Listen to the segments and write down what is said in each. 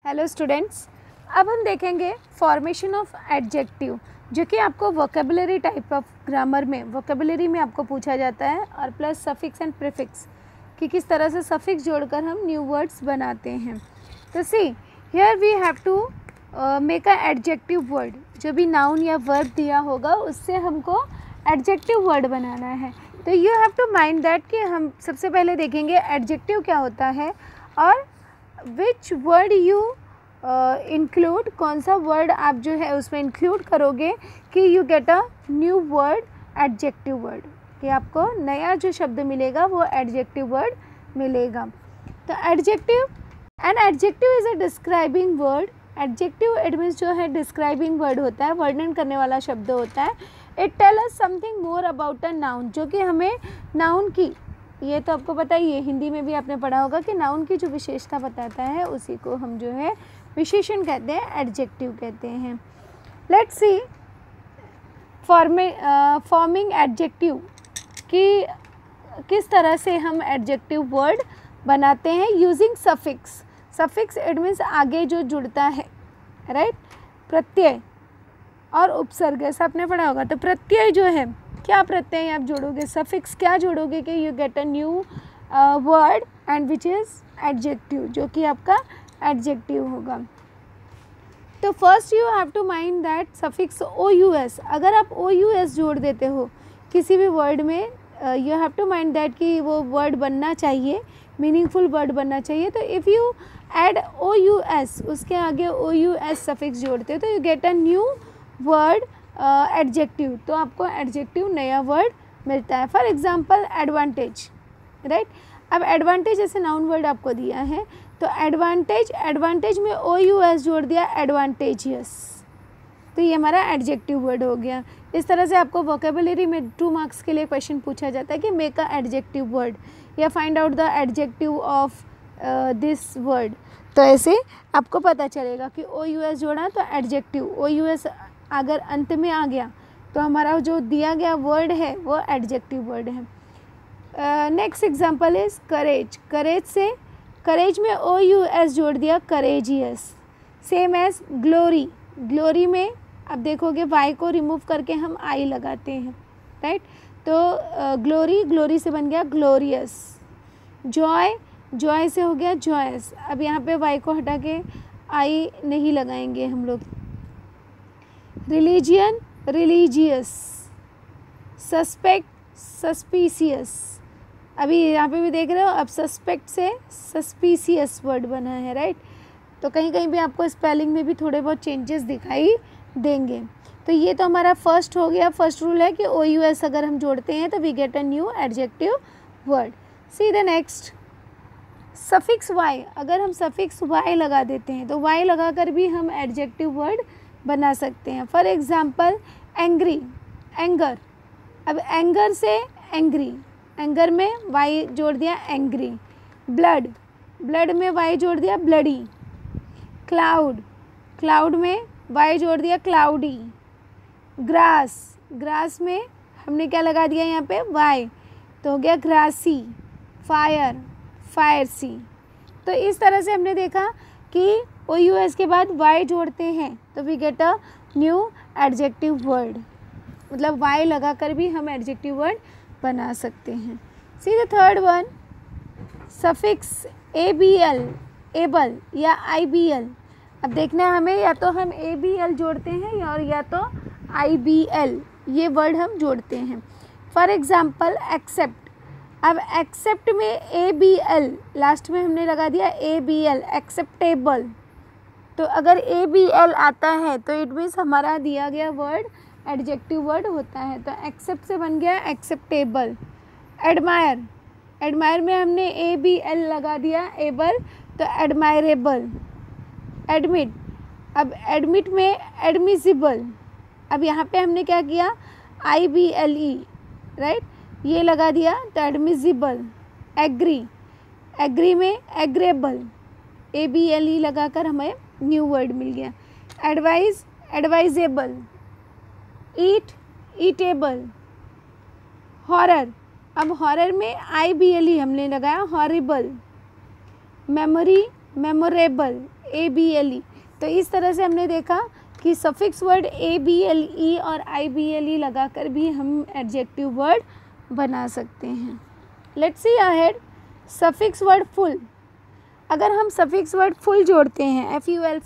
Hello students, अब हम देखेंगे फॉर्मेशन ऑफ एडजेक्टिव, जो कि आपको वोकेबुलरी टाइप ऑफ ग्रामर में वोकेबुलरी में आपको पूछा जाता है, और प्लस सफिक्स एंड प्रीफिक्स कि किस तरह से सफिक्स जोड़कर हम न्यू वर्ड्स बनाते हैं। तो see here we have to make a adjective word. जो भी नाउन या वर्ब दिया होगा उससे हमको एडजेक्टिव वर्ड बनाना है। तो you have to mind that कि हम सबसे पहले देखेंगे एडजेक्टिव क्या होता है और विच वर्ड यू इंक्लूड, कौन सा वर्ड आप जो है उसमें इंक्लूड करोगे कि you get a new word adjective word, कि आपको नया जो शब्द मिलेगा वो एडजेक्टिव वर्ड मिलेगा। तो adjective is a describing word. Adjective it means जो है डिस्क्राइबिंग वर्ड होता है, वर्णन करने वाला शब्द होता है। It tell us something more about a noun, जो कि हमें नाउन की, ये तो आपको पता ही है, हिंदी में भी आपने पढ़ा होगा कि नाउन की जो विशेषता बताता है उसी को हम जो है विशेषण कहते हैं, एडजेक्टिव कहते हैं। लेट्स सी फॉर्मिंग एडजेक्टिव कि किस तरह से हम एडजेक्टिव वर्ड बनाते हैं using suffix. Suffix it means आगे जो जुड़ता है, राइट, प्रत्यय और उपसर्ग, ऐसा आपने पढ़ा होगा। तो प्रत्यय जो है, क्या प्रत्यय आप जोड़ोगे, सफिक्स क्या जोड़ोगे कि you get a new word and which is adjective, जो कि आपका एडजेक्टिव होगा। तो first you have to mind that suffix OUS, अगर आप OUS जोड़ देते हो किसी भी वर्ड में, you have to mind that कि वो वर्ड बनना चाहिए, मीनिंगफुल वर्ड बनना चाहिए। तो इफ़ यू ऐड OUS, उसके आगे OUS सफिक्स जोड़ते हो तो you get a new word adjective, तो आपको एडजेक्टिव नया वर्ड मिलता है। For example advantage, right. अब एडवांटेज जैसे नाउन वर्ड आपको दिया है, तो एडवांटेज में OUS जोड़ दिया, एडवांटेजियस, तो ये हमारा एडजेक्टिव वर्ड हो गया। इस तरह से आपको वोकेबुलरी में 2 मार्क्स के लिए क्वेश्चन पूछा जाता है कि मेक अ एडजेक्टिव वर्ड या find out the adjective of this word. तो ऐसे आपको पता चलेगा कि OUS जोड़ा तो एडजेक्टिव, OUS अगर अंत में आ गया तो हमारा जो दिया गया वर्ड है वो एडजेक्टिव वर्ड है। Next example is courage. Courage में OUS जोड़ दिया, courageous. Same as glory, glory में अब देखोगे वाई को रिमूव करके हम आई लगाते हैं, राइट। तो ग्लोरी से बन गया ग्लोरियस। जॉय से हो गया जॉयस। अब यहाँ पे वाई को हटा के आई नहीं लगाएंगे हम लोग। Religion, religious. Suspect, suspicious. अभी यहाँ पे भी देख रहे हो, अब सस्पेक्ट से सस्पिशियस वर्ड बना है, राइट। तो कहीं कहीं भी आपको स्पेलिंग में भी थोड़े बहुत चेंजेस दिखाई देंगे। तो ये तो हमारा फर्स्ट हो गया। फर्स्ट रूल है कि OUS अगर हम जोड़ते हैं तो we get a new adjective word. See the next, suffix Y. अगर हम सफिक्स वाई लगा देते हैं तो वाई लगाकर भी हम एडजेक्टिव वर्ड बना सकते हैं। For example angry, anger. अब एंगर से एंग्री, एंगर में वाई जोड़ दिया, एंग्री। ब्लड में वाई जोड़ दिया, ब्लडी। क्लाउड में वाई जोड़ दिया, क्लाउडी। ग्रास में हमने क्या लगा दिया यहाँ पे, वाई, तो हो गया ग्रासी। फायरसी। तो इस तरह से हमने देखा कि OUS के बाद वाई जोड़ते हैं तो we get a new adjective word, मतलब वाई लगाकर भी हम एडजेक्टिव वर्ड बना सकते हैं। See the third one, suffix ABL, able या IBL। अब देखना है हमें, या तो हम ABL जोड़ते हैं और या तो IBL, ये वर्ड हम जोड़ते हैं। For example accept. अब एक्सेप्ट में ABL लास्ट में हमने लगा दिया, ABL, एक्सेप्टेबल। तो अगर ABL आता है तो इट मीन्स हमारा दिया गया वर्ड एडजेक्टिव वर्ड होता है। तो एक्सेप्ट से बन गया एक्सेप्टेबल। एडमायर में हमने ABL लगा दिया, एबल, तो एडमायरेबल। एडमिट, अब एडमिट में एडमिसिबल। अब यहाँ पे हमने क्या किया, IBLE, राइट, ये लगा दिया तो एडमिसिबल। एग्री में एग्रेबल, ABLE लगाकर हमें न्यू वर्ड मिल गया। Advise, advisable. ईटेबल। हॉरर, अब हॉरर में IBLE हमने लगाया, हॉरिबल। Memory, memorable, ABLE। तो इस तरह से हमने देखा कि सफिक्स वर्ड ABLE और IBLE लगाकर भी हम एडजेक्टिव वर्ड बना सकते हैं। Let's see ahead suffix word full. अगर हम सफिक्स वर्ड फुल जोड़ते हैं, FUL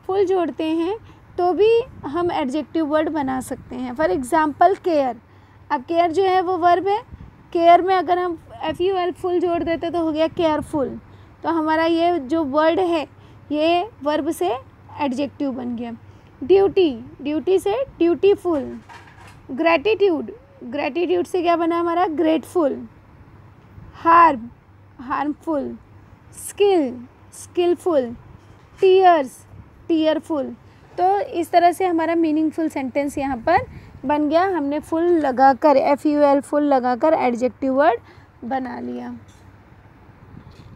फुल जोड़ते हैं तो भी हम एडजेक्टिव वर्ड बना सकते हैं। For example care. अब केयर जो है वो वर्ब है, केयर में अगर हम FUL फुल जोड़ देते तो हो गया केयरफुल। तो हमारा ये जो वर्ड है ये वर्ब से एडजेक्टिव बन गया। ड्यूटी से ड्यूटीफुल। ग्रैटिट्यूड से क्या बना हमारा ग्रेटफुल। हार्मफुल। स्किलफुल। टीयरफुल। तो इस तरह से हमारा मीनिंगफुल सेंटेंस यहाँ पर बन गया। हमने फुल लगाकर FUL फुल लगाकर एडजेक्टिव वर्ड बना लिया।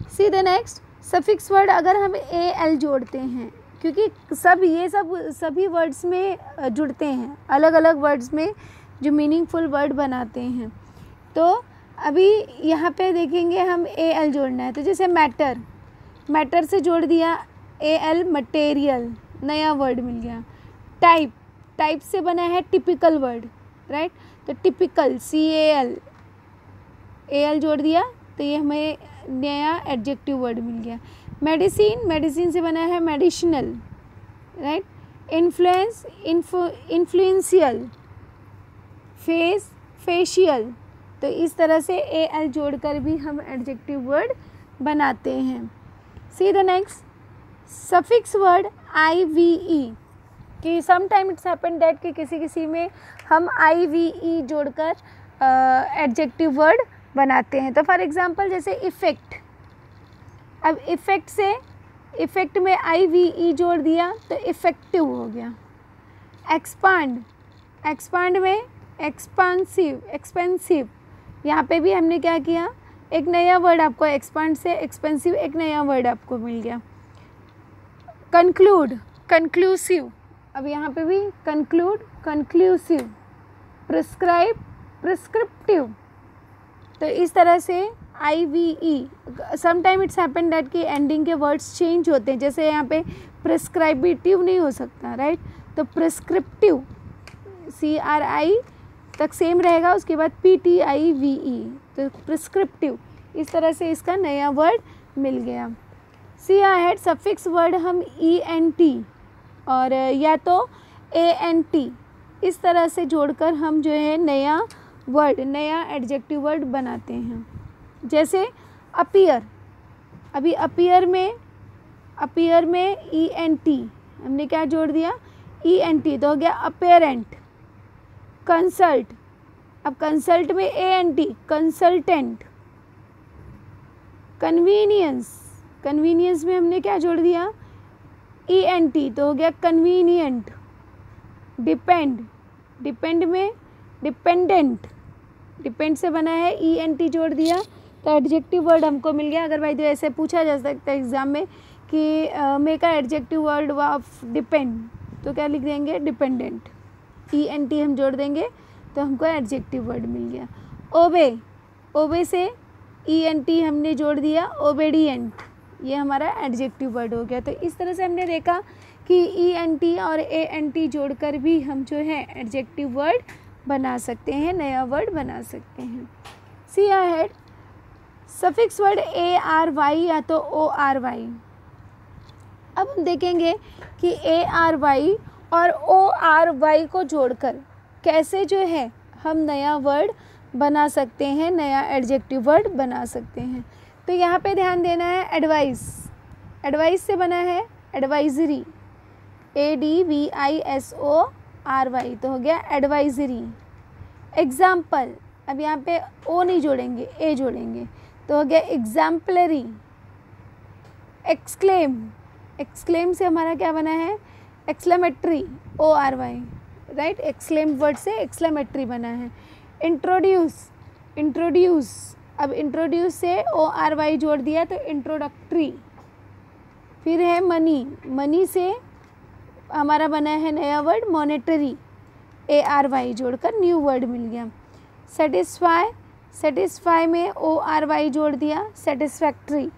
सी द नेक्स्ट सफिक्स वर्ड। अगर हम AL जोड़ते हैं, क्योंकि सभी वर्ड्स में जुड़ते हैं, अलग अलग वर्ड्स में जो मीनिंगफुल वर्ड बनाते हैं। तो अभी यहाँ पे देखेंगे हम AL जोड़ना है, तो जैसे मैटर से जोड़ दिया AL मटेरियल, नया वर्ड मिल गया। टाइप से बना है टिपिकल वर्ड, राइट। तो टिपिकल CAL जोड़ दिया तो ये हमें नया एडजेक्टिव वर्ड मिल गया। मेडिसिन से बना है मेडिसिनल, राइट। Influential, facial. तो इस तरह से AL जोड़कर भी हम एडजेक्टिव वर्ड बनाते हैं। See the next suffix word IVE। कि some time it's happen that कि किसी में हम IVE जोड़कर एडजेक्टिव वर्ड बनाते हैं। तो फॉर एग्जांपल जैसे इफ़ेक्ट। अब इफ़ेक्ट में IVE जोड़ दिया तो इफ़ेक्टिव हो गया। एक्सपांड में एक्सपेंसिव। यहाँ पे भी हमने क्या किया, एक नया वर्ड आपको एक्सपांड से एक्सपेंसिव एक नया वर्ड आपको मिल गया। कंक्लूसिव। अब यहाँ पे भी कंक्लूसिव। प्रिस्क्रिप्टिव। तो इस तरह से IVE sometime it's happen that कि एंडिंग के वर्ड्स चेंज होते हैं। जैसे यहाँ पे प्रिस्क्राइबिटिव नहीं हो सकता, राइट। तो प्रिस्क्रिप्टिव CRI तक सेम रहेगा, उसके बाद PTIVE। तो प्रिस्क्रिप्टिव। इस तरह से इसका नया वर्ड मिल गया। सी अहेड सफिक्स वर्ड हम ENT और या तो ANT इस तरह से जोड़कर हम जो है नया एडजेक्टिव वर्ड बनाते हैं। जैसे अपीयर। अभी अपीयर में ENT हमने क्या जोड़ दिया ENT, तो हो गया अपेरेंट। कंसल्ट। अब कंसल्ट में ANT कंसल्टेंट। कन्वीनियंस में हमने क्या जोड़ दिया ENT, तो हो गया कन्वीनियंट। डिपेंड में डिपेंड से बना है ENT जोड़ दिया तो एडजेक्टिव वर्ड हमको मिल गया। अगर भाई तो ऐसे पूछा जा सकता है एग्जाम में कि make a adjective word of depend, तो क्या लिख देंगे डिपेंडेंट। ENT हम जोड़ देंगे तो हमको एडजेक्टिव वर्ड मिल गया। ओबे से ENT हमने जोड़ दिया ओबेडिएंट, ये हमारा एडजेक्टिव वर्ड हो गया। तो इस तरह से हमने देखा कि ENT और ANT जोड़कर भी हम जो है एडजेक्टिव वर्ड बना सकते हैं, नया वर्ड बना सकते हैं। सी अहेड सफिक्स वर्ड ARY या तो ORY। अब हम देखेंगे कि ARY और ORY को जोड़कर कैसे जो है हम नया वर्ड बना सकते हैं, नया एडजेक्टिव वर्ड बना सकते हैं। तो यहाँ पे ध्यान देना है एडवाइस से बना है एडवाइजरी ADVISORY, तो हो गया एडवाइजरी। एग्जाम्पल। अब यहाँ पे ओ नहीं जोड़ेंगे ए जोड़ेंगे तो हो गया एग्जाम्पलरी। एक्सक्लेम से हमारा क्या बना है exclamatory ORY, right. Exclaim word से एक्सक्लेमेटरी बना है। इंट्रोड्यूस। अब इंट्रोड्यूस से ORY जोड़ दिया तो इंट्रोडक्टरी। फिर है मनी से हमारा बना है नया वर्ड मॉनेटरी ARY जोड़कर न्यू वर्ड मिल गया। सेटिस्फाई में ORY जोड़ दिया सेटिस्फैक्ट्री।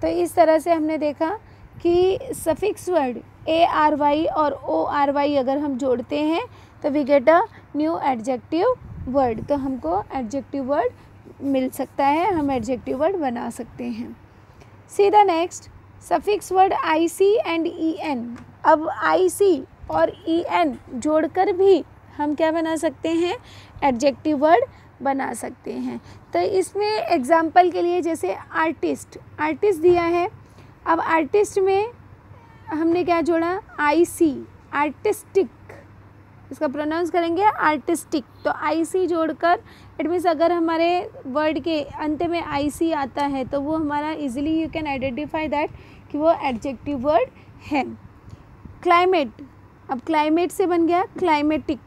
तो इस तरह से हमने देखा कि सफिक्स वर्ड ARY और ORY अगर हम जोड़ते हैं तो we get a new adjective word. तो हमको एडजेक्टिव वर्ड मिल सकता है, हम एडजेक्टिव वर्ड बना सकते हैं। See the next, suffix word IC and EN। अब IC और EN जोड़कर भी हम क्या बना सकते हैं, एडजेक्टिव वर्ड बना सकते हैं। तो इसमें एग्जाम्पल के लिए जैसे आर्टिस्ट, आर्टिस्ट दिया है। अब आर्टिस्ट में हमने क्या जोड़ा, IC, आर्टिस्टिक, इसका प्रोनाउंस करेंगे आर्टिस्टिक। तो IC जोड़कर इट मीन्स अगर हमारे वर्ड के अंत में IC आता है तो वो हमारा easily you can identify that कि वो एडजेक्टिव वर्ड है। क्लाइमेट, अब क्लाइमेट से बन गया क्लाइमेटिक,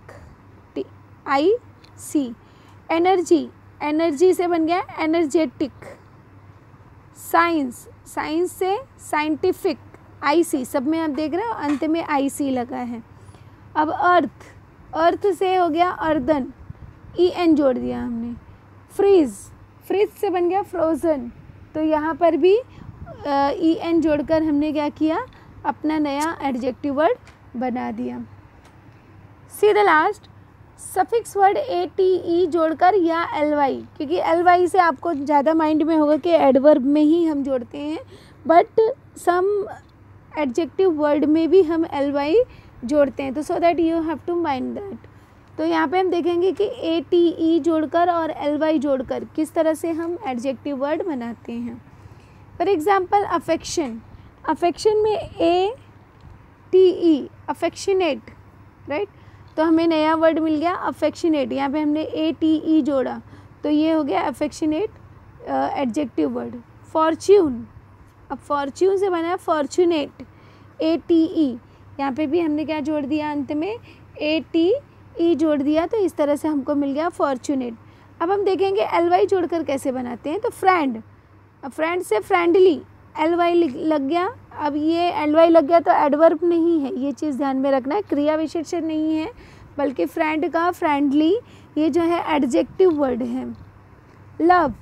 IC। एनर्जी, एनर्जी से बन गया एनर्जेटिक। साइंस, साइंस से साइंटिफिक, IC। सब में आप देख रहे हो अंत में IC लगा है। अब अर्थ, अर्थ से हो गया अर्दन, EN जोड़ दिया हमने। फ्रीज, फ्रिज से बन गया फ्रोज़न। तो यहाँ पर भी EN जोड़कर हमने क्या किया, अपना नया एडजेक्टिव वर्ड बना दिया। See the last, suffix word ATE जोड़कर या LY, क्योंकि LY से आपको ज़्यादा माइंड में होगा कि एडवर्ब में ही हम जोड़ते हैं, बट सम एडजेक्टिव वर्ड में भी हम LY जोड़ते हैं। तो so that you have to mind that. तो यहाँ पे हम देखेंगे कि ATE जोड़कर और LY जोड़कर किस तरह से हम एडजेक्टिव वर्ड बनाते हैं। फॉर एग्जाम्पल अफेक्शन, अफेक्शन में ATE, अफेक्शनेट, राइट। तो हमें नया वर्ड मिल गया अफेक्शनेट, यहाँ पे हमने ATE जोड़ा तो ये हो गया अफेक्शनेट एडजेक्टिव वर्ड। फॉर्च्यून, अब फॉर्च्यून से बना फॉर्चुनेट, ATE, यहाँ पे भी हमने क्या जोड़ दिया, अंत में ATE जोड़ दिया। तो इस तरह से हमको मिल गया फॉर्चुनेट। अब हम देखेंगे LY जोड़कर कैसे बनाते हैं। तो फ्रेंड, अब फ्रेंड से फ्रेंडली, LY लग गया। अब ये LY लग गया तो एडवर्ब नहीं है, ये चीज़ ध्यान में रखना है, क्रिया विशेषण नहीं है, बल्कि फ्रेंड का फ्रेंडली ये जो है एडजेक्टिव वर्ड है। लव,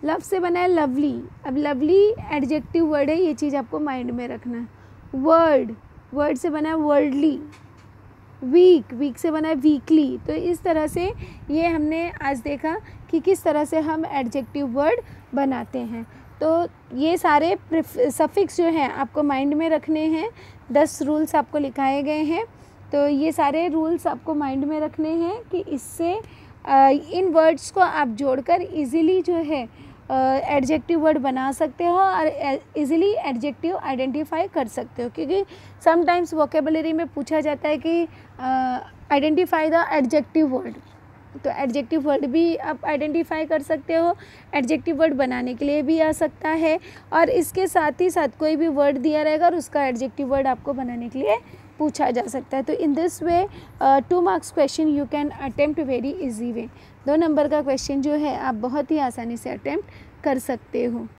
लव से बना है लवली, अब लवली एडजेक्टिव वर्ड है, ये चीज़ आपको माइंड में रखना है। वर्ड, वर्ड से बना है वर्ल्डली। वीक, वीक से बना है वीकली। तो इस तरह से ये हमने आज देखा कि किस तरह से हम एडजेक्टिव वर्ड बनाते हैं। तो ये सारे सफिक्स जो हैं आपको माइंड में रखने हैं। 10 रूल्स आपको लिखाए गए हैं। तो ये सारे रूल्स आपको माइंड में रखने हैं कि इससे इन वर्ड्स को आप जोड़कर इजीली जो है एडजेक्टिव वर्ड बना सकते हो और इजीली एडजेक्टिव आइडेंटिफाई कर सकते हो। क्योंकि समटाइम्स वोकेबलरी में पूछा जाता है कि आइडेंटिफाई द एडजेक्टिव वर्ड, तो एडजेक्टिव वर्ड भी आप आइडेंटिफाई कर सकते हो, एडजेक्टिव वर्ड बनाने के लिए भी आ सकता है। और इसके साथ ही साथ कोई भी वर्ड दिया रहेगा और उसका एडजेक्टिव वर्ड आपको बनाने के लिए पूछा जा सकता है। तो in this way 2 marks question you can attempt very easy way. 2 number का क्वेश्चन जो है आप बहुत ही आसानी से अटेम्प्ट कर सकते हो।